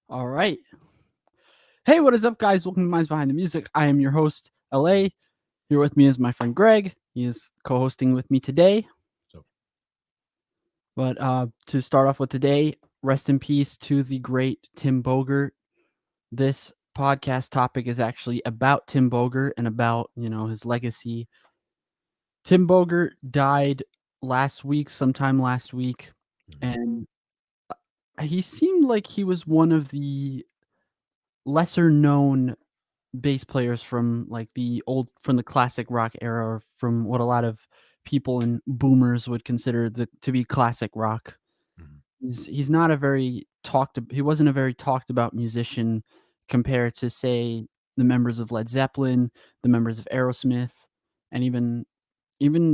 All right. Hey, what is up, guys? Welcome to Minds Behind the Music. I am your host, LA. Here with me is my friend Greg. He is co-hosting with me today. So But to start off with today, rest in peace to the great Tim Bogert. This podcast topic is actually about Tim Bogert and about, his legacy. Tim Bogert died sometime last week, mhm, and he seemed like he was one of the lesser known bass players from the classic rock era, or from what a lot of people and boomers would consider to be classic rock. mhm. He's not a very he wasn't a very talked about musician compared to, say, the members of Led Zeppelin, the members of Aerosmith, and even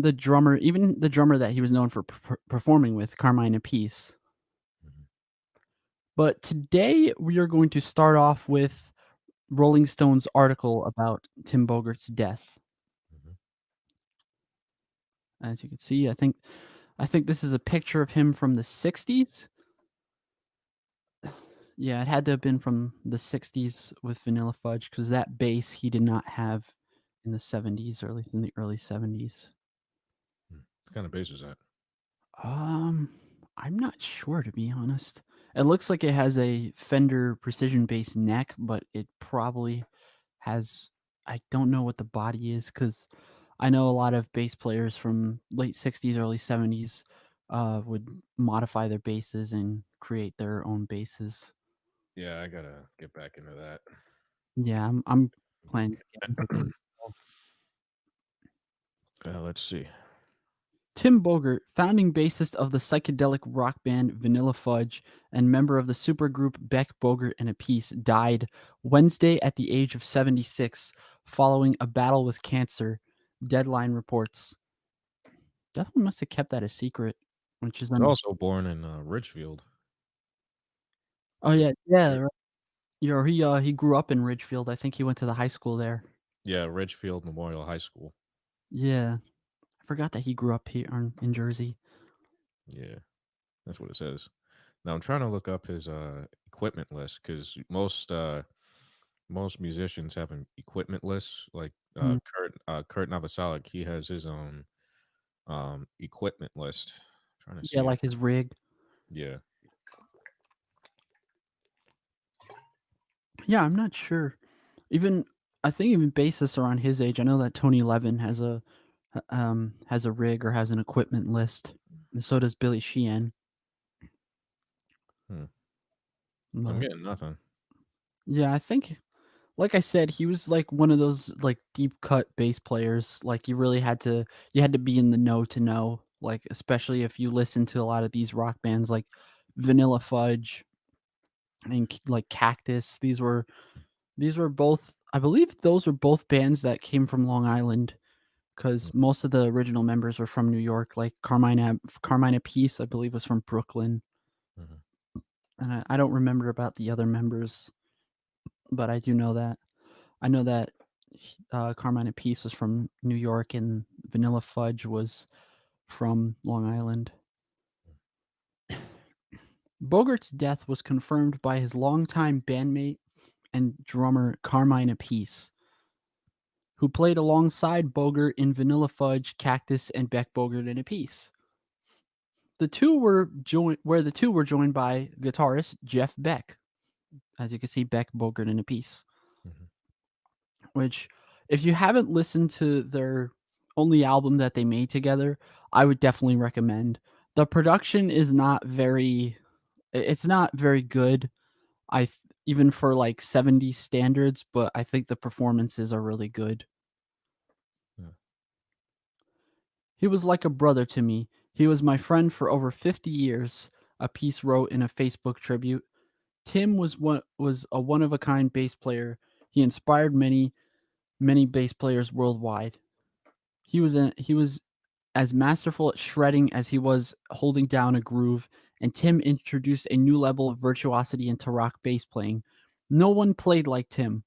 the drummer that he was known for performing with, Carmine Appice. Mhm, But today we are going to start off with Rolling Stone's article about Tim Bogert's death. mhm. As you can see, I think this is a picture of him from the 60s. Yeah, it had to have been from the 60s with Vanilla Fudge, because that bass he did not have in the 70s, or at least in the early 70s. What kind of bass is that? Um, I'm not sure, to be honest. It looks like it has a Fender Precision Bass neck, but it probably has. I don't know what the body is, because I know a lot of bass players from late 60s, early 70s would modify their basses and create their own basses. Yeah, I gotta get back into that. Yeah, I'm planning to get into that. Let's see. Tim Bogert, founding bassist of the psychedelic rock band Vanilla Fudge and member of the supergroup Beck Bogert and Appice, died Wednesday at the age of 76 following a battle with cancer. Deadline reports. Definitely must have kept that a secret, which is He's also born in Ridgefield. Oh Rid- yeah, yeah. Rid- Right. Yeah, he grew up in Ridgefield. I think he went to the high school there. yeah, Ridgefield Memorial High School. Yeah, I forgot that he grew up here in Jersey. Yeah, that's what it says. Now I'm trying to look up his equipment list because most musicians have an equipment list. Like Mm. Kurt Novoselic, he has his own equipment list. Trying to Yeah, see if like his rig. yeah. Yeah, I'm not sure. Even I think even bassists around his age. I know that Tony Levin has a rig, or has an equipment list, and so does Billy Sheehan. Hmm. I'm But getting nothing. yeah, I think, like I said, he was like one of those like deep cut bass players. Like you had to be in the know to know. Like, especially if you listen to a lot of these rock bands like Vanilla Fudge and like Cactus. These were both, I believe those were both bands that came from Long Island, because most of the original members were from New York. Like Carmine Appice, I believe, was from Brooklyn, Mhm. and I don't remember about the other members, but I do know that. I know that Carmine Appice was from New York, and Vanilla Fudge was from Long Island. Bogart's death was confirmed by his longtime bandmate and drummer Carmine Appice, who played alongside Bogert in Vanilla Fudge, Cactus, and Beck Bogert and Appice. The two were joined by guitarist Jeff Beck. As you can see, Beck, Bogert, and Appice. Mhm. Which, if you haven't listened to their only album that they made together, I would definitely recommend. The production is not very, it's not very good. Even for like 70s standards, but I think the performances are really good. Yeah. He was like a brother to me. He was my friend for over 50 years, a piece wrote in a Facebook tribute. Tim was a one of a kind bass player. He inspired many bass players worldwide. He was as masterful at shredding as he was holding down a groove, and Tim introduced a new level of virtuosity into rock bass playing. No one played like Tim.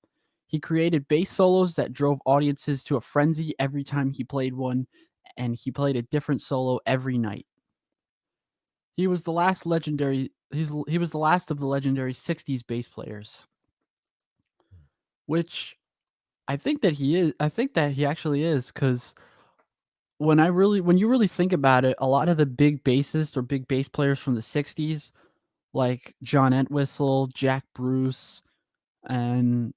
He created bass solos that drove audiences to a frenzy every time he played one, and he played a different solo every night. He was the last legendary. He was the last of the legendary '60s bass players, which I think that he is. I think that he actually is because when you really think about it, a lot of the big bassists or big bass players from the '60s, like John Entwistle, Jack Bruce, and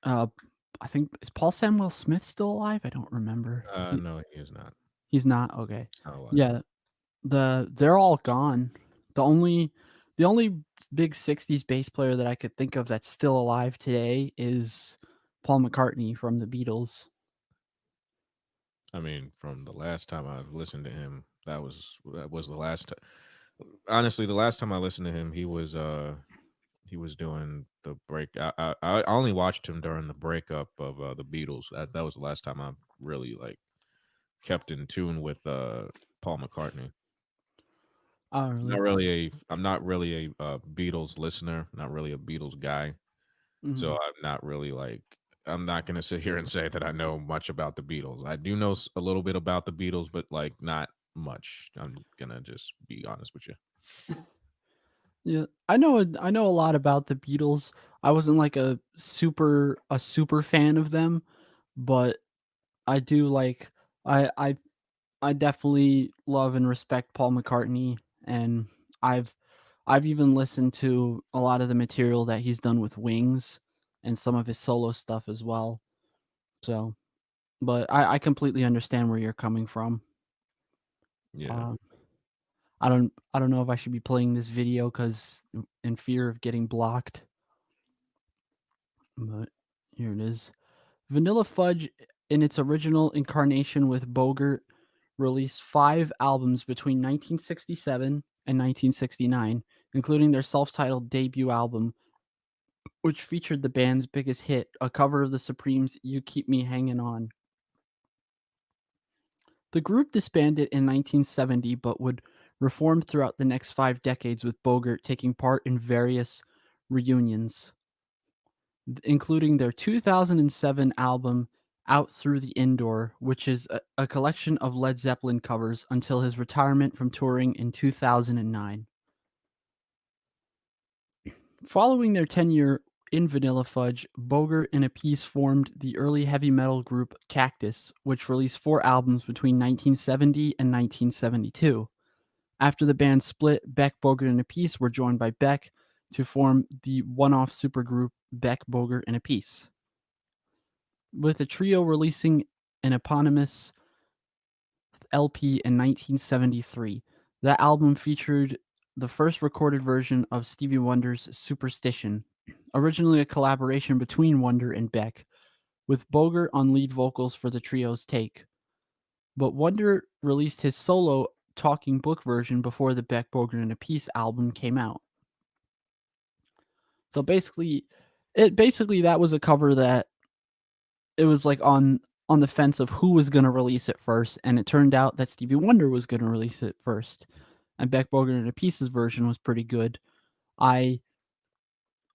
uh, I think is Paul Samuel Smith still alive? I don't remember. No, he is not. He's not okay. He's not alive. Yeah, they're all gone. The only the only big '60s bass player that I could think of that's still alive today is Paul McCartney from the Beatles. I mean, from the last time I listened to him, that was the last time. Honestly, the last time I listened to him, he was doing the break. I only watched him during the breakup of the Beatles. That was the last time I really like kept in tune with Paul McCartney. Oh, really? I'm not really a Beatles listener. Not really a Beatles guy. So Mhm. I'm not really like I'm not gonna sit here and say that I know much about the Beatles. I do know a little bit about the Beatles, but like not much. I'm gonna just be honest with you. Yeah, I know a lot about the Beatles. I wasn't like a super fan of them, but I do like I I I definitely love and respect Paul McCartney, and I've I've even listened to a lot of the material that he's done with Wings and some of his solo stuff as well. So, but I completely understand where you're coming from. Yeah, Um, I don't know if I should be playing this video because in fear of getting blocked, but here it is. Vanilla Fudge, in its original incarnation with Bogert, released 5 albums between 1967 and 1969, including their self-titled debut album, which featured the band's biggest hit, a cover of the Supremes' "You Keep Me Hanging On." The group disbanded in 1970 but would reform throughout the next 5 decades, with Bogert taking part in various reunions, including their 2007 album Out Through the Indoor, which is a collection of Led Zeppelin covers until his retirement from touring in 2009. Following their tenure in Vanilla Fudge, Bogert and Appice formed the early heavy metal group Cactus, which released 4 albums between 1970 and 1972. After the band split, Beck, Bogert, and Appice were joined by Beck to form the one-off supergroup Beck, Bogert, and Appice, with the trio releasing an eponymous LP in 1973. That album featured the first recorded version of Stevie Wonder's Superstition, originally a collaboration between Wonder and Beck, with Bogert on lead vocals for the trio's take. But Wonder released his solo talking book version before the Beck, Bogert, and Appice album came out. So basically that was a cover that it was like on the fence of who was going to release it first, and it turned out that Stevie Wonder was going to release it first. And Beck Bogert and Appice's version was pretty good. I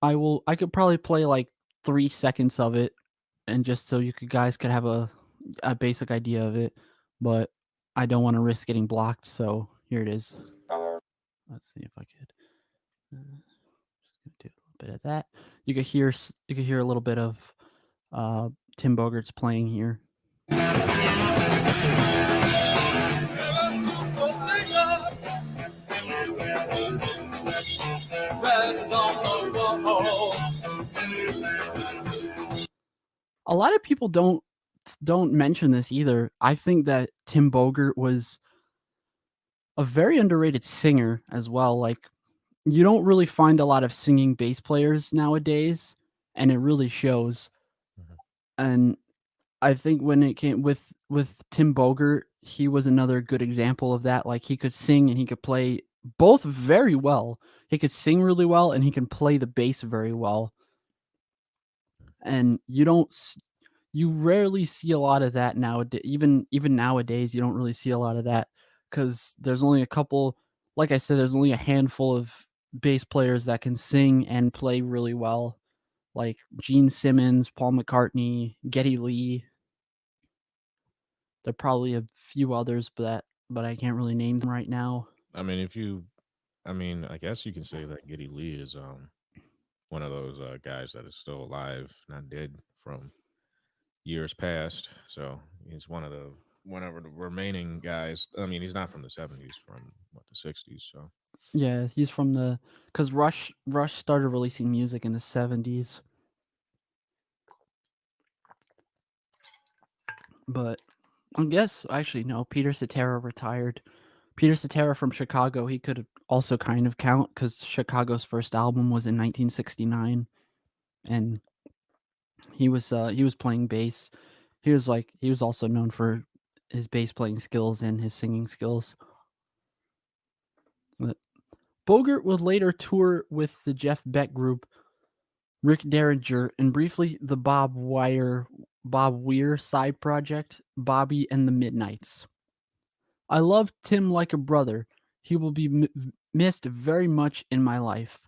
I could probably play like 3 seconds of it, and just so you guys could have a basic idea of it, but I don't want to risk getting blocked, so here it is. Let's see if I could. Just gonna do a little bit of that. You could hear a little bit of Tim Bogert's playing here. A lot of people don't mention this either. I think that Tim Bogert was a very underrated singer as well. Like, you don't really find a lot of singing bass players nowadays, and it really shows. Mhm. And I think when it came with Tim Bogert, he was another good example of that. Like, he could sing and he could play both very well. He could sing really well and he can play the bass very well. And you rarely see a lot of that nowadays. Even nowadays, you don't really see a lot of that because there's only a couple. Like I said, there's only a handful of bass players that can sing and play really well, like Gene Simmons, Paul McCartney, Geddy Lee. There are probably a few others, but I can't really name them right now. I mean, if you, I mean, I guess you can say that Geddy Lee is one of those guys that is still alive, not dead from years past. So he's one of the remaining guys. I mean, he's not from the '70s, from what the '60s. So Yeah, he's from the because Rush started releasing music in the 70s, but I guess actually no. Peter Cetera retired. Peter Cetera from Chicago. He could also kind of count because Chicago's first album was in 1969, and he was playing bass. He was also known for his bass playing skills and his singing skills. But Bogert would later tour with the Jeff Beck group, Rick Derringer, and briefly the Bob Weir side project, Bobby and the Midnights. I love Tim like a brother. He will be missed very much in my life.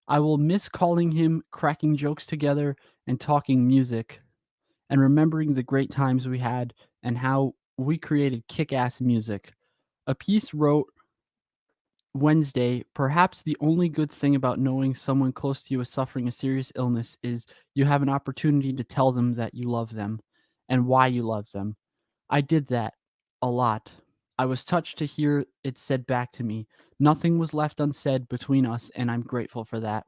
I will miss calling him, cracking jokes together, and talking music, and remembering the great times we had and how we created kick ass music. Appice wrote Wednesday, perhaps the only good thing about knowing someone close to you is suffering a serious illness is you have an opportunity to tell them that you love them and why you love them. I did that a lot. I was touched to hear it said back to me. Nothing was left unsaid between us, and I'm grateful for that.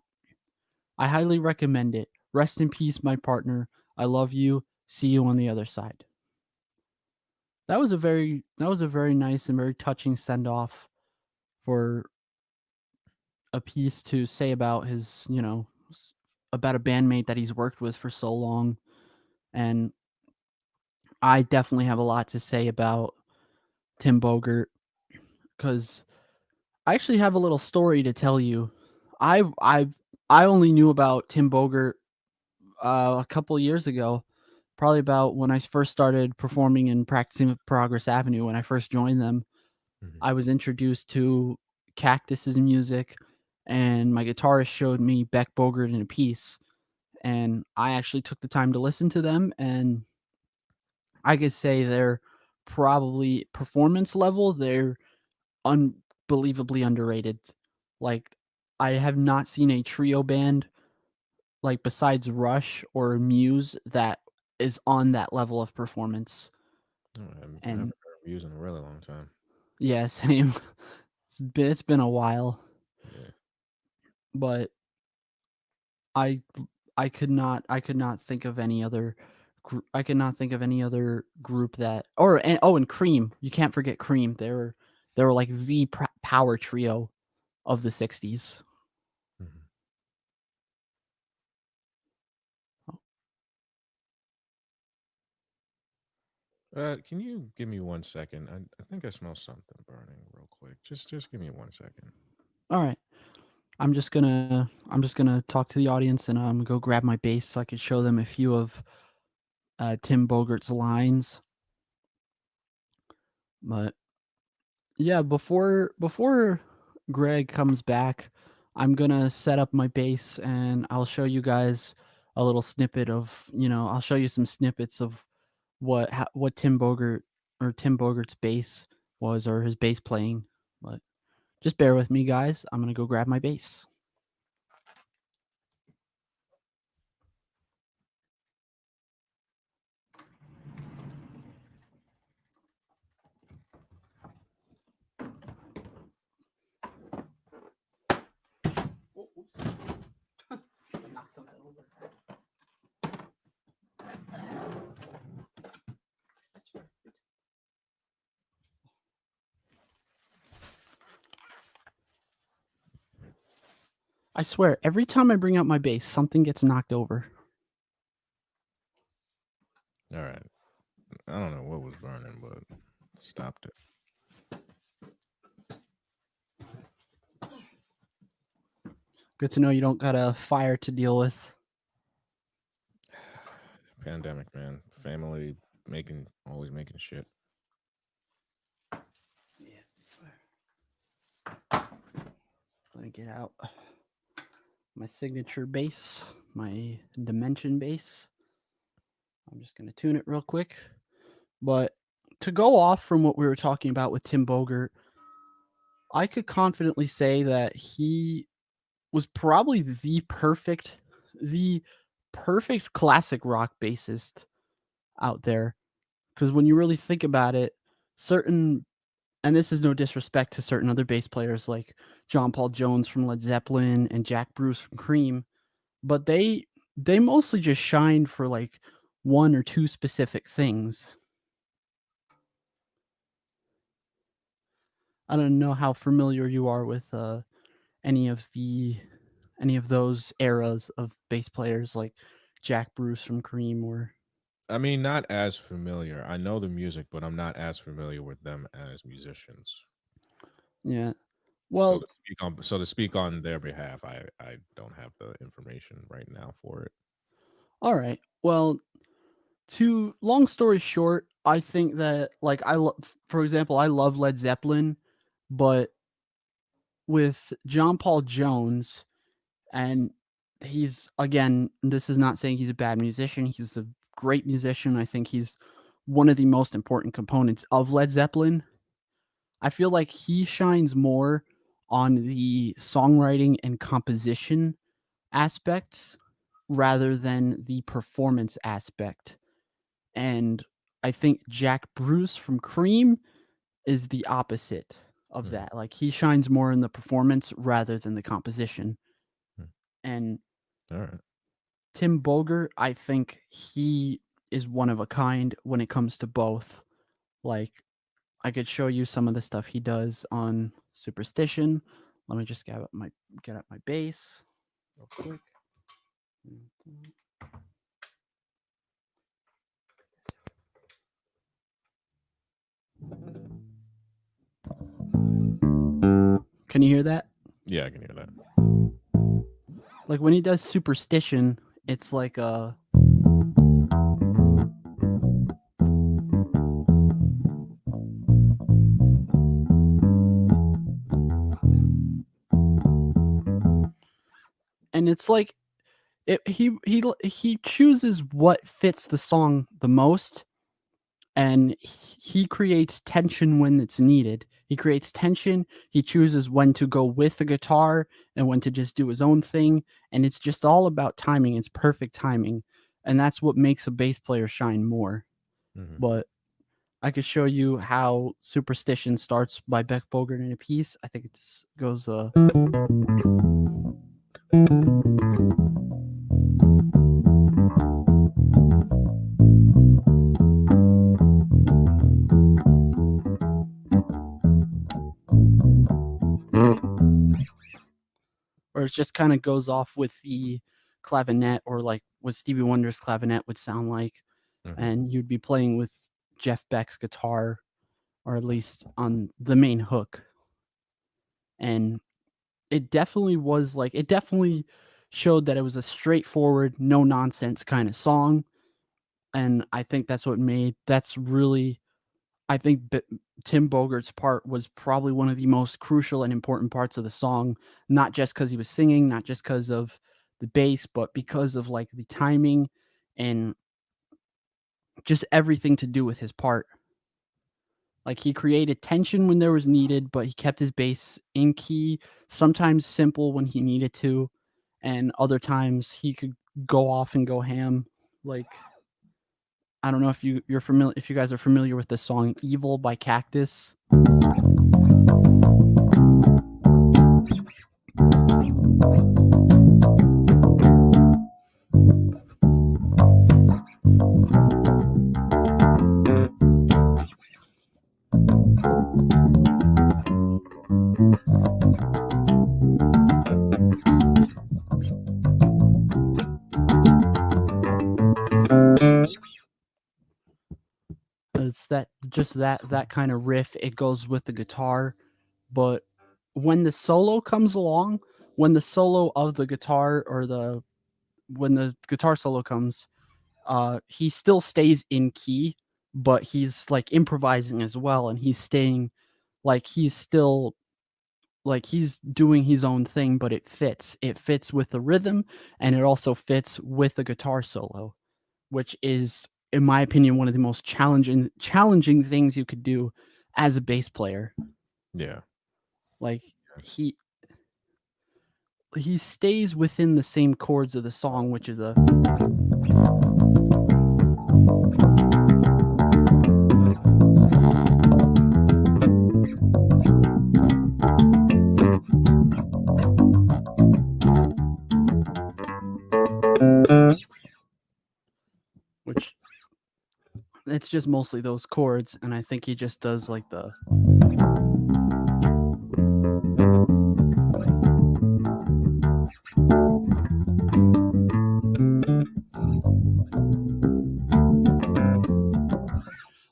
I highly recommend it. Rest in peace, my partner. I love you. See you on the other side. That was a very nice and very touching send off for a piece to say about his, about a bandmate that he's worked with for so long. And I definitely have a lot to say about Tim Bogert because I actually have a little story to tell you. I I I only knew about Tim Bogert a couple years ago, probably about when I first started performing and practicing with Progress Avenue. When I first joined them, Mhm. I was introduced to Cactus's music, and my guitarist showed me Beck Bogert and Appice, and I actually took the time to listen to them, and I could say they're probably performance level, they're unbelievably underrated. Like, I have not seen a trio band, like, besides Rush or Muse that is on that level of performance. I haven't And heard of in a really long time. yeah, same. It's been a while, Yeah. but I I could not think of any other I could not think of any other group that and Cream. You can't forget Cream. They were like the power trio of the 60s. Mhm. Can you give me 1 second? I think I smell something burning real quick. Just give me 1 second. All right. I'm just gonna talk to the audience and go grab my bass so I could show them a few of Tim Bogert's lines. But yeah, before Greg comes back, I'm gonna set up my bass and I'll show you guys a little snippet of I'll show you some snippets of what Tim Bogert's bass was or his bass playing. But just bear with me, guys. I'm gonna go grab my bass. Oh, oops. Knock something over. I swear. I swear, every time I bring out my bass, something gets knocked over. All right. I don't know what was burning, but stopped it. Good to know you don't got a fire to deal with. Pandemic, man. Family always making shit. Yeah. Let me get out my signature bass, my dimension bass. I'm just going to tune it real quick. But to go off from what we were talking about with Tim Bogert, I could confidently say that he was probably the perfect classic rock bassist out there. Because when you really think about it, certain and this is no disrespect to certain other bass players like John Paul Jones from Led Zeppelin and Jack Bruce from Cream, but they mostly just shined for like one or two specific things. I don't know how familiar you are with any of the any of those eras of bass players like Jack Bruce from Cream or I mean, not as familiar. I know the music, but I'm not as familiar with them as musicians. yeah. So Well, to speak on their behalf, I don't have the information right now for it. all right. Well, to long story short, I think that like for example, I love Led Zeppelin, but with John Paul Jones, and he's again, this is not saying he's a bad musician. He's a great musician. I think he's one of the most important components of Led Zeppelin. I feel like he shines more on the songwriting and composition aspect rather than the performance aspect. And I think Jack Bruce from Cream is the opposite of Mhm. that. Like he shines more in the performance rather than the composition. Mm. And All right. Tim Bogert, I think he is one of a kind when it comes to both. Like I could show you some of the stuff he does on Superstition. Let me just get up my bass real quick. Can you hear that? Yeah, I can hear that. Like when he does Superstition, it's like a and it's like he chooses what fits the song the most, and he creates tension when it's needed. He creates tension. He chooses when to go with the guitar and when to just do his own thing, and it's just all about timing. It's perfect timing, and that's what makes a bass player shine more. Hmm. But I could show you how Superstition starts by Beck Bogert and Appice. I think it's goes or it just kind of goes off with the clavinet, or like what Stevie Wonder's clavinet would sound like, Hmm. and you'd be playing with Jeff Beck's guitar, or at least on the main hook. And it definitely showed that it was a straightforward, no nonsense kind of song. And I think that's really, I think Tim Bogert's part was probably one of the most crucial and important parts of the song, not just because he was singing, not just because of the bass, but because of like the timing and just everything to do with his part. Like he created tension when there was needed, but he kept his bass in key, sometimes simple when he needed to, and other times he could go off and go ham. Like I don't know if if you guys are familiar with the song Evil by Cactus. It's that kind of riff. It goes with the guitar, but when the solo comes along, when the solo of the guitar or the when the guitar solo comes, he still stays in key, but he's like improvising as well, and he's staying like he's still like he's doing his own thing, but it fits. It fits with the rhythm, and it also fits with the guitar solo, which is, in my opinion, one of the most challenging things you could do as a bass player. Yeah. Like he he stays within the same chords of the song, which is a which it's just mostly those chords, and I think he just does like the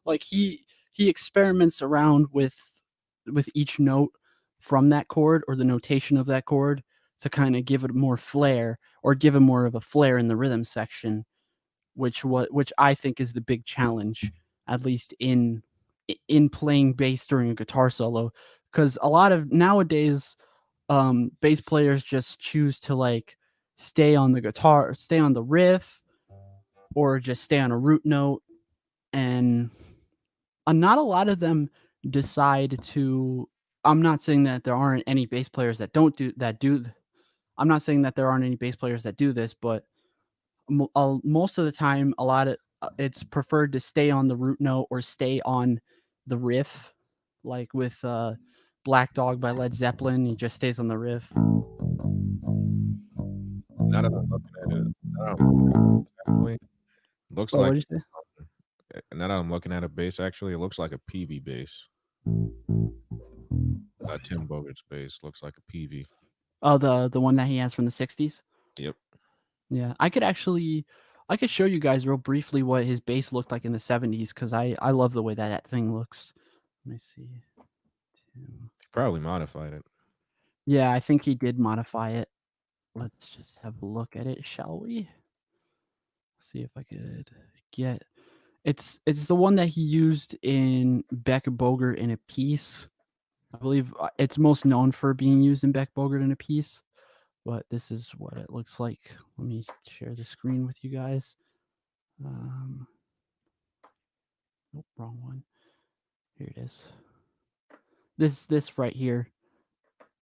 like he experiments around with each note from that chord or the notation of that chord to kind of give it more flair or give it more of a flair in the rhythm section, which I think is the big challenge, at least in playing bass during a guitar solo, because a lot of nowadays bass players just choose to like stay on the guitar, stay on the riff, or just stay on a root note, and not a lot of them decide to. I'm not saying that there aren't any bass players that don't do that. I'm not saying that there aren't any bass players that do this, but most of the time, a lot of it's preferred to stay on the root note or stay on the riff, like with Black Dog by Led Zeppelin. He just stays on the riff. Now that I'm looking at it, now that I'm looking at it actually, looks Oh, what like did you say? now that I'm looking at a bass, actually, it looks like a PV bass. Tim Bogert's bass looks like a PV. Oh, the one that he has from the '60s. Yep. Yeah, I could show you guys real briefly what his bass looked like in the '70s because I love the way that that thing looks. Let me see. He probably modified it. Yeah, I think he did modify it. Let's just have a look at it, shall we? See if I could get it's the one that he used in Beck Bogert and Appice. I believe it's most known for being used in Beck Bogert and Appice, but this is what it looks like. Let me share the screen with you guys. Nope, wrong one. Here it is. This right here.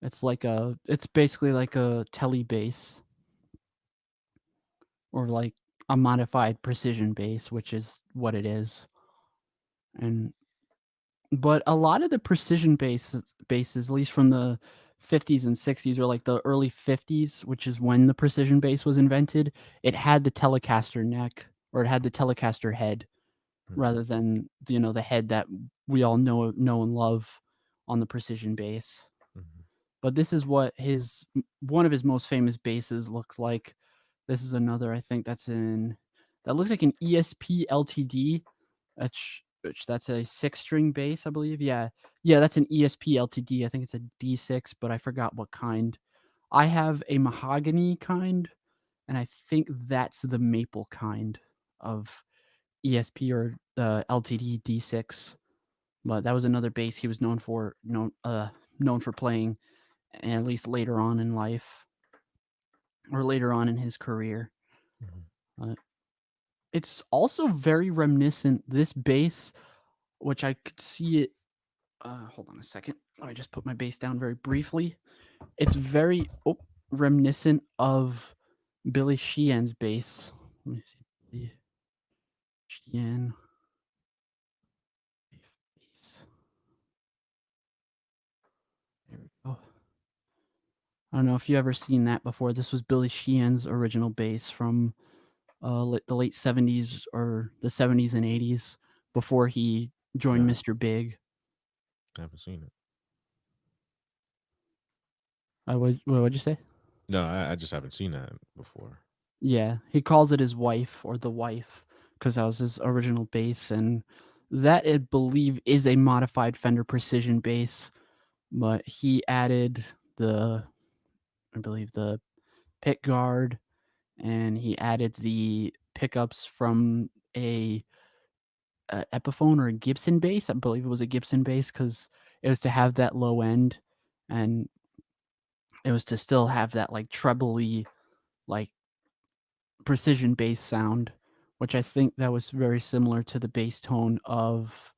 It's basically like a telly bass or like a modified precision bass, which is what it is. And but a lot of the precision basses, at least from the 50s and 60s or like the early 50s, which is when the precision bass was invented, it had the Telecaster neck or it had the Telecaster head Mhm, rather than the head that we all know and love on the precision bass. mhm, But this is what his one of his most famous basses looks like. This is another, I think that looks like an ESP LTD. Which that's a 6-string bass, I believe. Yeah. Yeah, that's an ESP LTD. I think it's a D6, but I forgot what kind. I have a mahogany kind, and I think that's the maple kind of ESP or LTD D6. But that was another bass he was known for playing, at least later on in life or later on in his career. mhm. Uh, it's also very reminiscent. This bass, which I could see it. Hold on a second. I just put my bass down very briefly. It's very reminiscent of Billy Sheehan's bass. Let me see. Billy Sheehan bass. There we go. I don't know if you ever seen that before. This was Billy Sheehan's original bass from the late '70s or the '70s and '80s before he joined Nah, Mr. Big. I haven't seen it. What'd you say? No, I just haven't seen that before. Yeah, he calls it his wife or the wife because that was his original bass, and that I believe is a modified Fender Precision bass, but he added I believe the pick guard, and he added the pickups from a Epiphone or a Gibson bass. I believe it was a Gibson bass because it was to have that low end, and it was to still have that like trebly, like precision bass sound, which I think that was very similar to the bass tone of,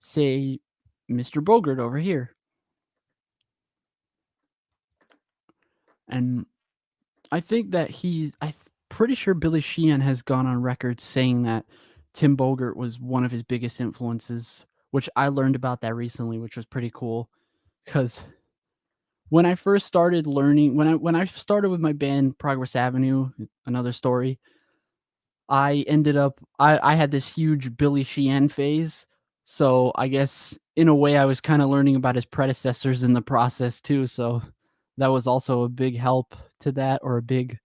say, Mr. Bogert over here. And I think that pretty sure Billy Sheehan has gone on record saying that Tim Bogert was one of his biggest influences, which I learned about that recently, which was pretty cool. Because when I first started learning, when I started with my band Progress Avenue, another story, I had this huge Billy Sheehan phase. So I guess in a way I was kind of learning about his predecessors in the process too. So that was also a big help to that, or a big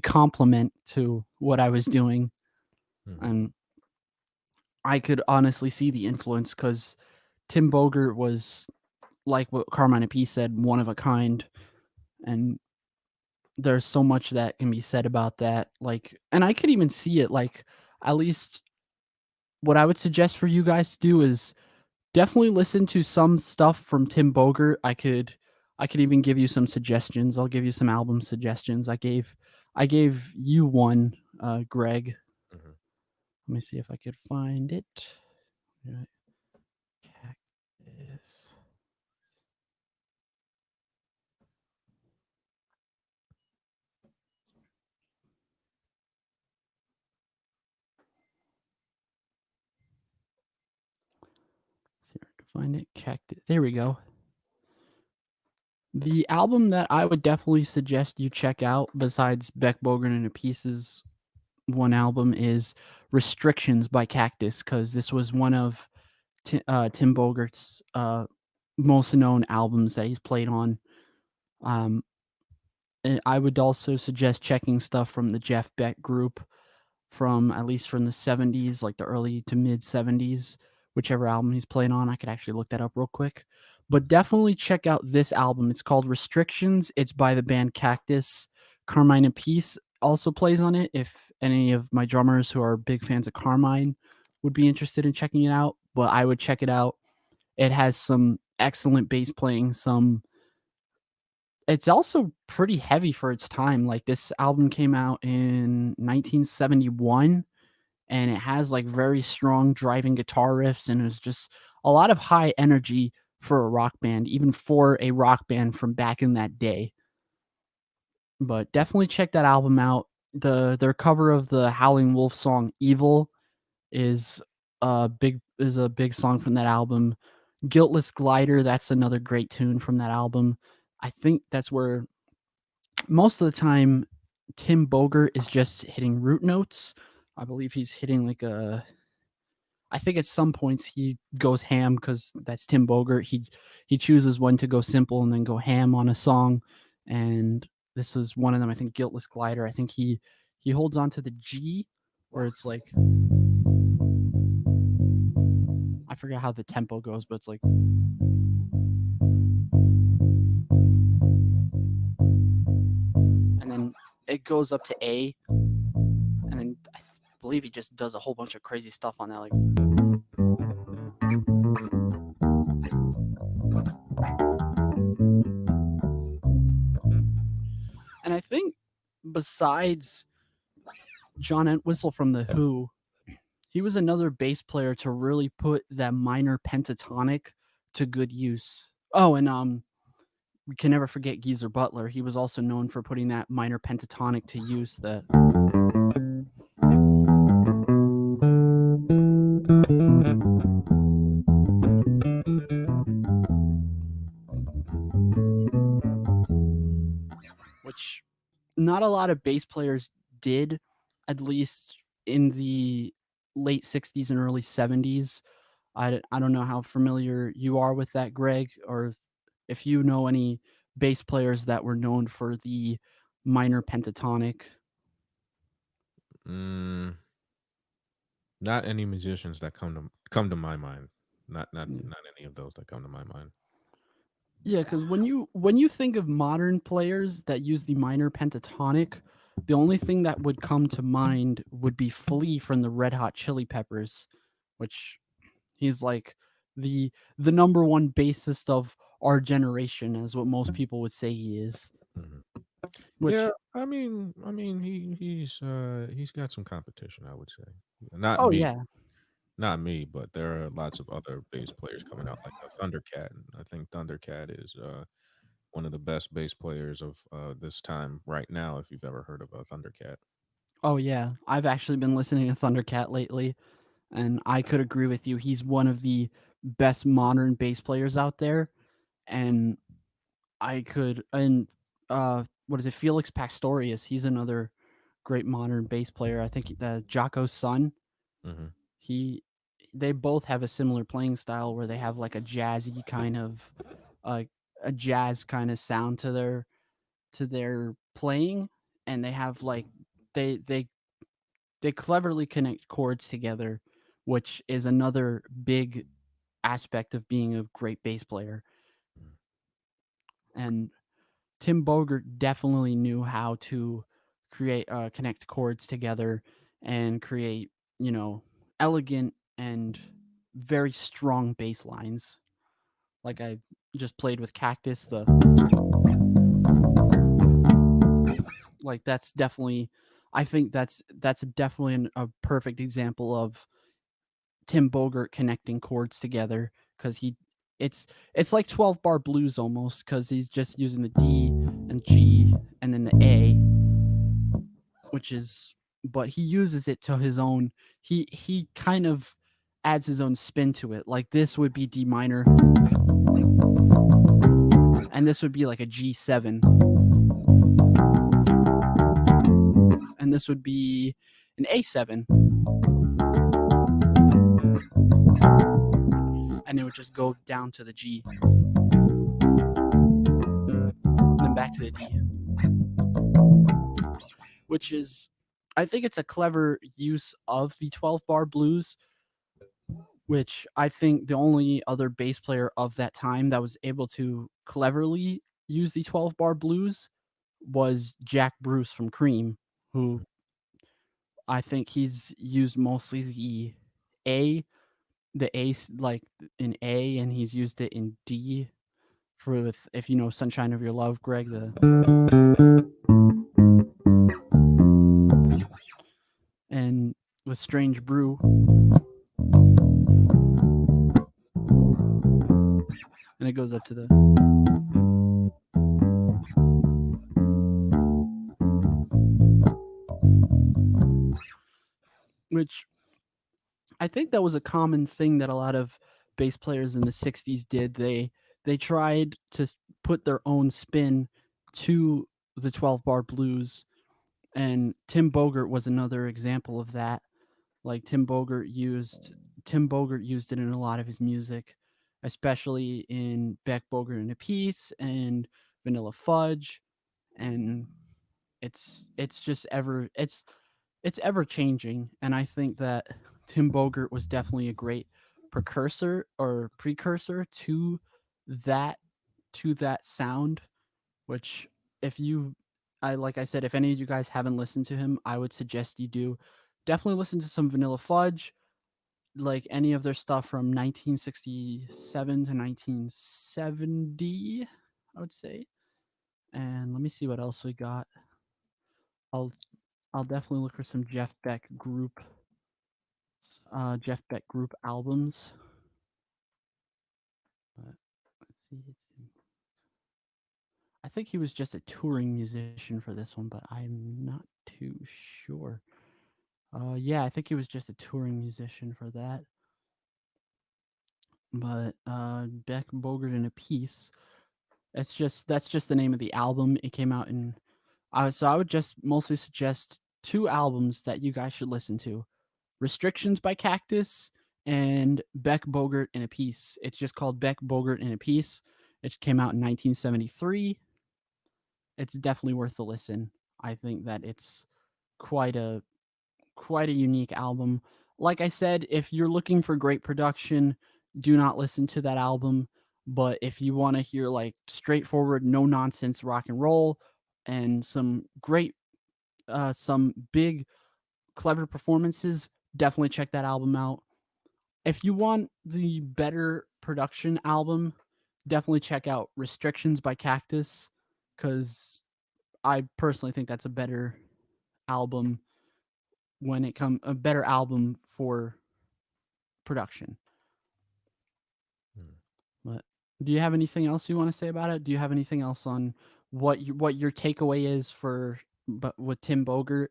compliment to what I was doing. Hmm. And I could honestly see the influence because Tim Bogert was, like what Carmine Appice said, one of a kind. And there's so much that can be said about that. Like, and I could even see it, like, at least what I would suggest for you guys to do is definitely listen to some stuff from Tim Bogert. I could even give you some suggestions. I'll give you some album suggestions. I gave you one, Greg. Hmm. Let me see if I could find it. Right, Cactus. See if I can find it. Cactus. There we go. The album that I would definitely suggest you check out, besides Beck Bogert and Appice's one album, is Restrictions by Cactus, because this was one of Tim Bogert's most known albums that he's played on. Um, and I would also suggest checking stuff from the Jeff Beck group, from at least from the 70s, like the early to mid 70s, whichever album he's playing on. I could actually look that up real quick. But definitely check out this album. It's called Restrictions. It's by the band Cactus. Carmine Appice also plays on it. If any of my drummers who are big fans of Carmine would be interested in checking it out, but I would check it out. It has some excellent bass playing, some it's also pretty heavy for its time. Like, this album came out in 1971, and it has like very strong driving guitar riffs, and it's just a lot of high energy for a rock band, even for a rock band from back in that day. But definitely check that album out. Their cover of the Howling Wolf song Evil is a big song from that album. Guiltless Glider, that's another great tune from that album. I think that's where most of the time Tim Bogert is just hitting root notes. I believe he's hitting like a I think at some points he goes ham because that's Tim Bogert. He chooses when to go simple and then go ham on a song, and this is one of them. I think Guiltless Glider. I think he holds on to the G, where it's like I forget how the tempo goes, but it's like, and then it goes up to A, and then I believe he just does a whole bunch of crazy stuff on that, like, and I think besides John Entwistle from the Who, he was another bass player to really put that minor pentatonic to good use. Oh, and we can never forget Geezer Butler. He was also known for putting that minor pentatonic to use. That which not a lot of bass players did, at least in the late 60s and early 70s. I don't know how familiar you are with that, Greg, or if you know any bass players that were known for the minor pentatonic. Mm, not any musicians that come to my mind. Not any of those that come to my mind. Yeah, because when you think of modern players that use the minor pentatonic, the only thing that would come to mind would be Flea from the Red Hot Chili Peppers, which he's like the number one bassist of our generation, is what most people would say he is. Hmm. Yeah, Which, he's got some competition, I would say. Not oh me, yeah, not me, but there are lots of other bass players coming out, like a Thundercat. And I think Thundercat is one of the best bass players of this time right now. If you've ever heard of a Thundercat. Oh yeah, I've actually been listening to Thundercat lately, and I could agree with you. He's one of the best modern bass players out there, and I could and what is it? Felix Pastorius. He's another great modern bass player. I think the Jocko's son. Hmm. He they both have a similar playing style where they have like a jazzy kind of uh, a jazz kind of sound to their playing, and they have like they they they cleverly connect chords together, which is another big aspect of being a great bass player. And Tim Bogert definitely knew how to create connect chords together and create, you know, elegant and very strong bass lines. Like I just played with Cactus, the like that's definitely I think that's definitely a perfect example of Tim Bogert connecting chords together because he it's like 12 bar blues almost because he's just using the D and G and then the A, which is but he uses it to his own. He kind of adds his own spin to it. Like this would be D minor, and this would be like a G7, and this would be an A7, and it would just go down to the G, then back to the D, which is I think it's a clever use of the 12 bar blues, which I think the only other bass player of that time that was able to cleverly use the 12 bar blues was Jack Bruce from Cream, who I think he's used mostly A, the A like in A, and he's used it in D for with if you know Sunshine of Your Love, Greg, the and with Strange Brew, and it goes up to the which I think that was a common thing that a lot of bass players in the 60s did. They tried to put their own spin to the 12 bar blues, and Tim Bogert was another example of that. Like Tim Bogert used it in a lot of his music, especially in Beck Bogert and Appice and Vanilla Fudge, and it's just it's ever changing, and I think that Tim Bogert was definitely a great precursor that to that sound. Which, if you, I like I said, if any of you guys haven't listened to him, I would suggest you do. Definitely listen to some Vanilla Fudge, like any of their stuff from 1967 to 1970. I would say, and let me see what else we got. I'll I'll definitely look for some Jeff Beck group albums. But let's see. I think he was just a touring musician for this one, but I'm not too sure. Yeah, I think he was just a touring musician for that. But Beck Bogert and Appice. That's just the name of the album. It came out in. So I would just mostly suggest two albums that you guys should listen to: Restrictions by Cactus and Beck Bogert and Appice. It's just called Beck Bogert and Appice. It came out in 1973. It's definitely worth the listen. I think that it's quite a quite a unique album. Like I said, if you're looking for great production, do not listen to that album. But if you want to hear like straightforward, no nonsense rock and roll and some big, clever performances, definitely check that album out. If you want the better production album, definitely check out Restrictions by Cactus because I personally think that's a better album a better album for production. Mm. But Do you have anything else you wanna say about it? Do you have anything else on what your takeaway is for but with Tim Bogert?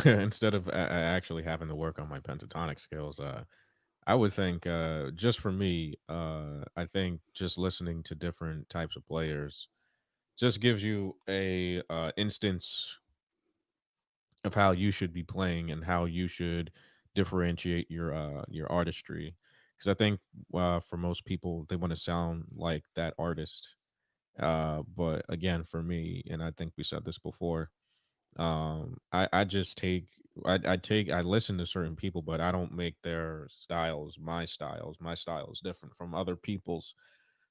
Instead of actually having to work on my pentatonic skills, I would think, just for me, I think just listening to different types of players just gives you a instance of how you should be playing and how you should differentiate your artistry. Because I think for most people, they want to sound like that artist. But again, for me, and I think we said this before, I just I listen to certain people, but I don't make their styles my styles. My style is different from other people's.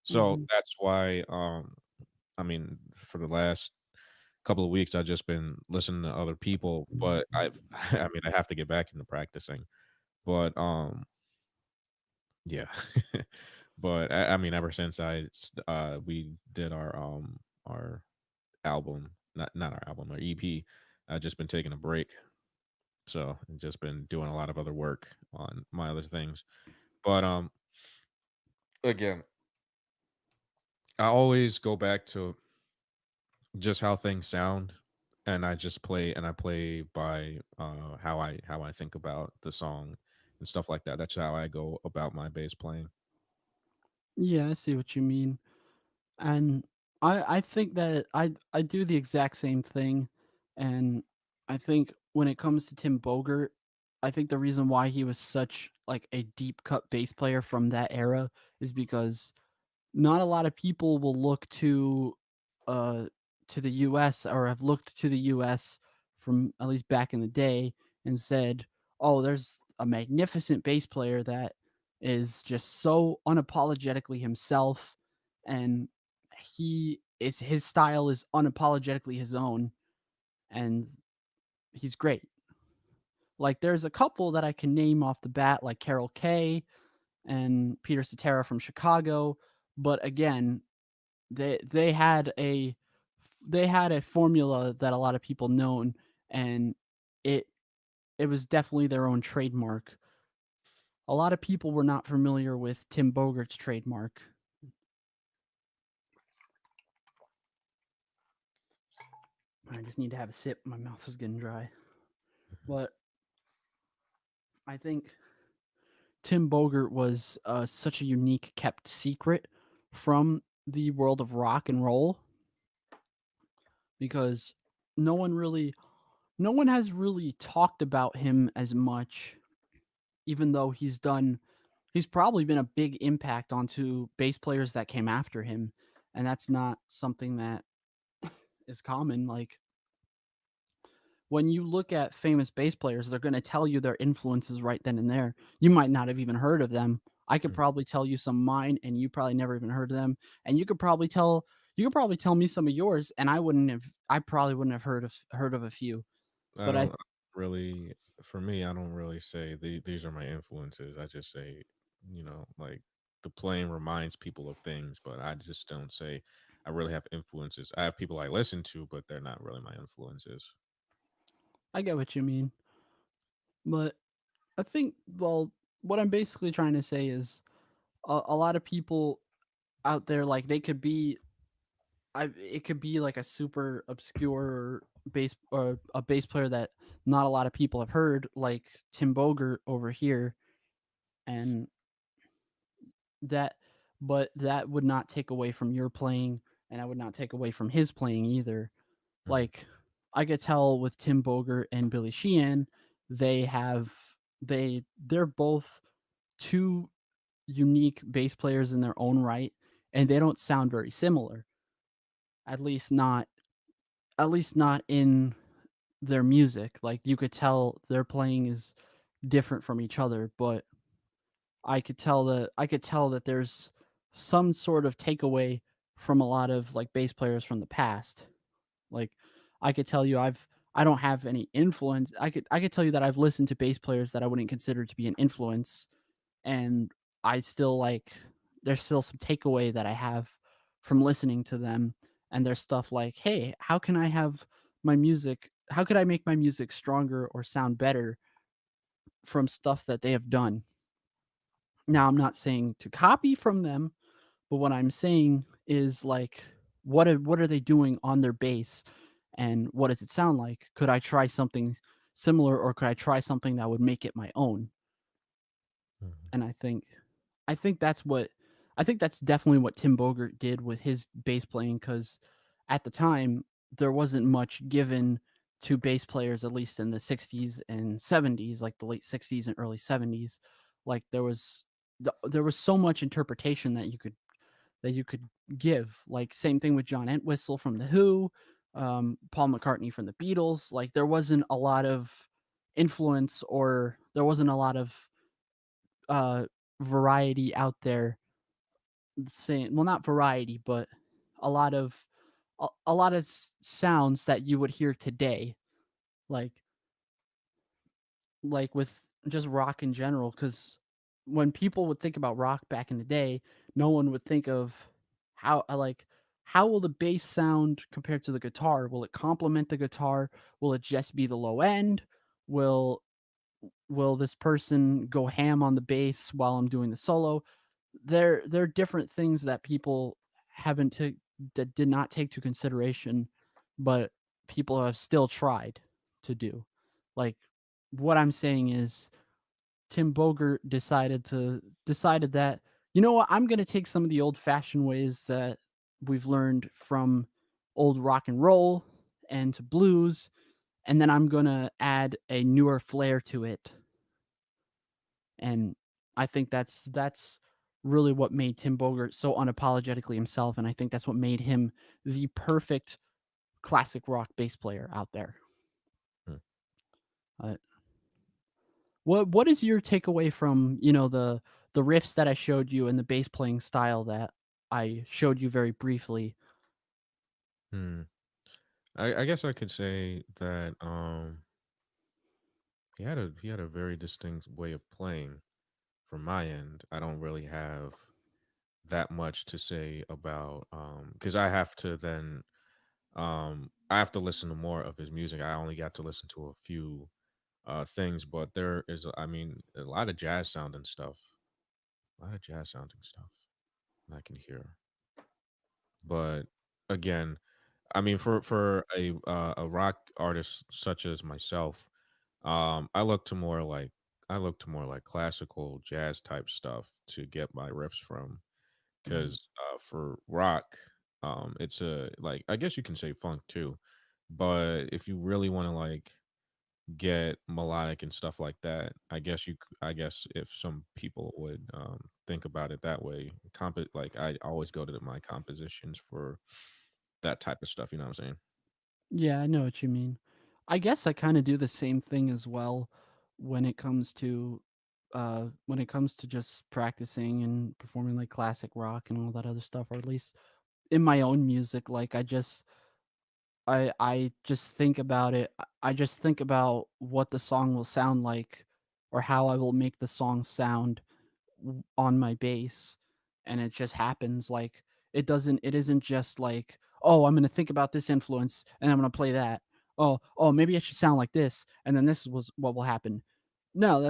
So Mhm. that's why I mean, for the last couple of weeks I've just been listening to other people, but I've I mean, I have to get back into practicing. But yeah. But I mean, ever since we did our album, not our album, our EP, I've just been taking a break. So, I've just been doing a lot of other work on my other things. But again, I always go back to just how things sound, and I play by how I think about the song and stuff like that. That's how I go about my bass playing. Yeah, I see what you mean. And I think that I do the exact same thing, and I think when it comes to Tim Bogert, I think the reason why he was such like a deep cut bass player from that era is because not a lot of people will look uh to the US or have looked to the US from at least back in the day and said, "Oh, there's a magnificent bass player that is just so unapologetically himself and his style is unapologetically his own and he's great." Like there's a couple that I can name off the bat like Carol Kay and Peter Cetera from Chicago, but again, they had a formula that a lot of people known, and it it was definitely their own trademark. A lot of people were not familiar with Tim Bogert's trademark. I just need to have a sip. My mouth is getting dry. But I think Tim Bogert was such a unique kept secret from the world of rock and roll because no one really no one has really talked about him as much, even though he's probably been a big impact onto bass players that came after him, and that's not something that is common. Like when you look at famous bass players, they're going to tell you their influences right then and there. You might not have even heard of them. I could Mm. probably tell you some of mine, and you probably never even heard of them. And you could probably tell me some of yours, and I probably wouldn't have heard of a few. I But I don't really, for me, I don't really say these are my influences. I just say, like the playing reminds people of things, but I just don't say I really have influences. I have people I listen to, but they're not really my influences. I get what you mean. But I think, well, what I'm basically trying to say is a lot of people out there, like it could be like a super obscure bass or a bass player that not a lot of people have heard, like Tim Bogert over here, and that, but that would not take away from your playing, and I would not take away from his playing either. Mhm. Like I could tell with Tim Bogert and Billy Sheehan, they have they're both two unique bass players in their own right, and they don't sound very similar. At least not at least not in their music. Like you could tell their playing is different from each other, but I could tell that there's some sort of takeaway from a lot of like bass players from the past. Like I could tell you I don't have any influence. I could tell you that I've listened to bass players that I wouldn't consider to be an influence, and I still like there's still some takeaway that I have from listening to them, and there's stuff like, "Hey, how could I make my music stronger or sound better from stuff that they have done?" Mm, Now, I'm not saying to copy from them, but what I'm saying is like, what are they doing on their bass, and what does it sound like? Could I try something similar, or could I try something that would make it my own? mhm, And I think that's what I think that's definitely what Tim Bogert did with his bass playing, because at the time there wasn't much given to bass players, at least in the 60s and 70s, like the late 60s and early 70s. Like there was so much interpretation that you could give. Like same thing with John Entwistle from the Who, Paul McCartney from the Beatles. Like there wasn't a lot of influence, or there wasn't a lot of uh variety out there, saying, well, not variety, but a lot of a lot of sounds that you would hear today, like with just rock in general. Because when people would think about rock back in the day, no one would think of how will the bass sound compared to the guitar? Will it complement the guitar? Will it just be the low end? Will will this person go ham on the bass while I'm doing the solo? There are different things that people haven't to that did not take to consideration, but people have still tried to do. Like, what I'm saying is Tim Bogert decided that, you know what, I'm gonna take some of the old fashioned ways that we've learned from old rock and roll and to blues, and then I'm gonna add a newer flair to it. And I think that's really what made Tim Bogert so unapologetically himself, and I think that's what made him the perfect classic rock bass player out there. mm. Uh, what is your takeaway from, the riffs that I showed you and the bass playing style that I showed you very briefly? Hmm. I guess I could say that he had a very distinct way of playing. From my end, I don't really have that much to say about because I have to listen to more of his music. I only got to listen to a few things, but there is I mean a lot of jazz sounding stuff. A lot of jazz sounding stuff I can hear. But again, I mean for a rock artist such as myself, I look to more like classical jazz type stuff to get my riffs from. Mhm. Because for rock, it's a like I guess you can say funk too, but if you really want to like get melodic and stuff like that, I guess if some people would think about it that way, like I always go to my compositions for that type of stuff. You know what I'm saying? Yeah, I know what you mean. I guess I kinda do the same thing as well when it comes to, just practicing and performing, like, classic rock and all that other stuff, or at least in my own music. Like, I just think about it. I just think about what the song will sound like, or how I will make the song sound on my bass, and it just happens. Like, it isn't just like, oh, I'm gonna think about this influence and I'm gonna play that. Oh, maybe I should sound like this, and then this was what will happen. No,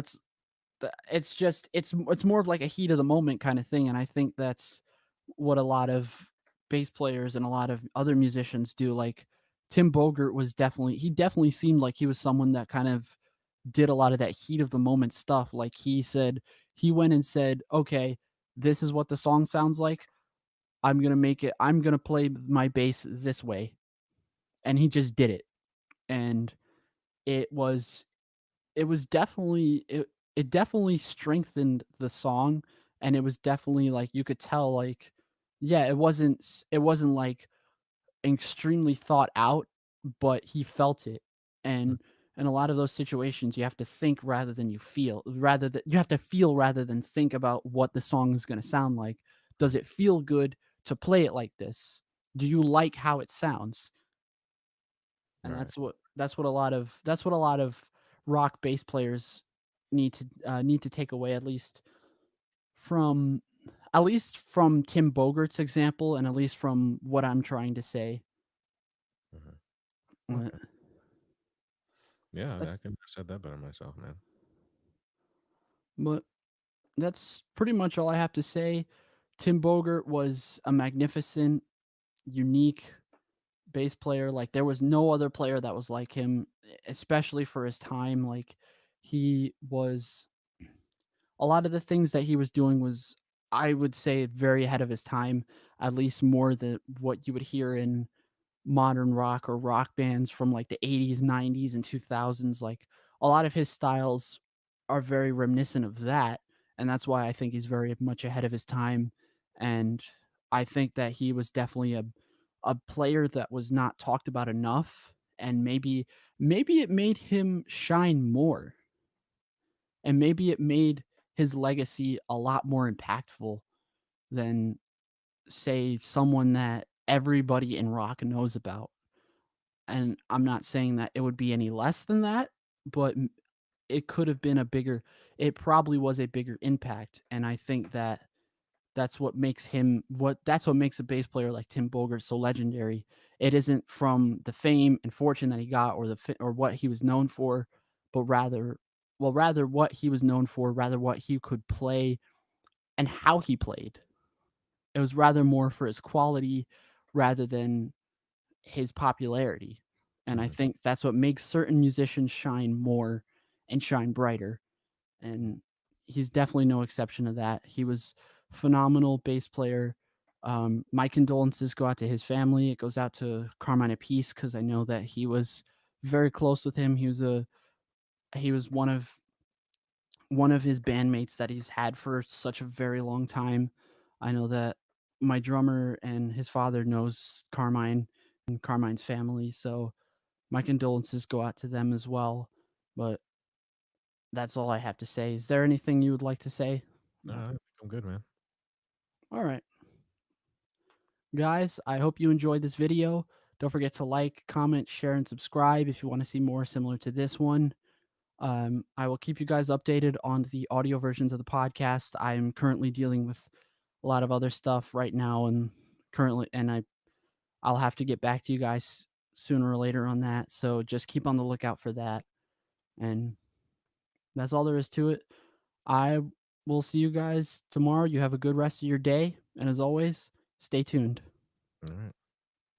it's just it's more of like a heat of the moment kind of thing, and I think that's what a lot of bass players and a lot of other musicians do. Like, Tim Bogert he definitely seemed like he was someone that kind of did a lot of that heat of the moment stuff. Like, he went and said, "Okay, this is what the song sounds like. I'm gonna play my bass this way." And he just did it. And it was it was definitely it definitely strengthened the song, and it was definitely like you could tell, like, yeah, it wasn't like extremely thought out, but he felt it. Mm, And in a lot of those situations, you have to think rather than you feel, rather than you have to feel rather than think about what the song is going to sound like. Does it feel good to play it like this? Do you like how it sounds? And right. that's what a lot of rock bass players need to take away, from at least from Tim Bogert's example, and at least from what I'm trying to say. Mhm. Uh, Okay. Yeah, I That's can have said that better myself, man. but that's pretty much all I have to say. Tim Bogert was a magnificent, unique bass player. Like there was no other player that was like him, especially for his time. Like he was a lot of the things that he was doing was, I would say, very ahead of his time, at least more than what you would hear in modern rock or rock bands from like the 80s, 90s, and 2000s. Like a lot of his styles are very reminiscent of that. And that's why I think he's very much ahead of his time. And I think that he was definitely a player that was not talked about enough. And maybe it made him shine more. And maybe it made his legacy a lot more impactful than, say, someone that everybody in rock knows about. And I'm not saying that it would be any less than that, but it could have been a bigger, it probably was a bigger impact. And I think that that's what makes a bass player like Tim Bogert so legendary. It isn't from the fame and fortune that he got or or what he was known for, but rather what he was known for, rather what he could play and how he played. It was rather more for his quality rather than his popularity. And I Mhm. think that's what makes certain musicians shine more and shine brighter. And he's definitely no exception to that. He was phenomenal bass player. My condolences go out to his family. It goes out to Carmine Appice because I know that he was very close with him. He was one of his bandmates that he's had for such a very long time. I know that my drummer and his father knows Carmine and Carmine's family, so my condolences go out to them as well. But that's all I have to say. Is there anything you would like to say? No, I think I'm good, man. All right. Guys, I hope you enjoyed this video. Don't forget to like, comment, share, and subscribe if you want to see more similar to this one. I will keep you guys updated on the audio versions of the podcast. I'm currently dealing with a lot of other stuff right now, and I'll have to get back to you guys sooner or later on that. So just keep on the lookout for that. And that's all there is to it. I will see you guys tomorrow. You have a good rest of your day, and as always, stay tuned. All right.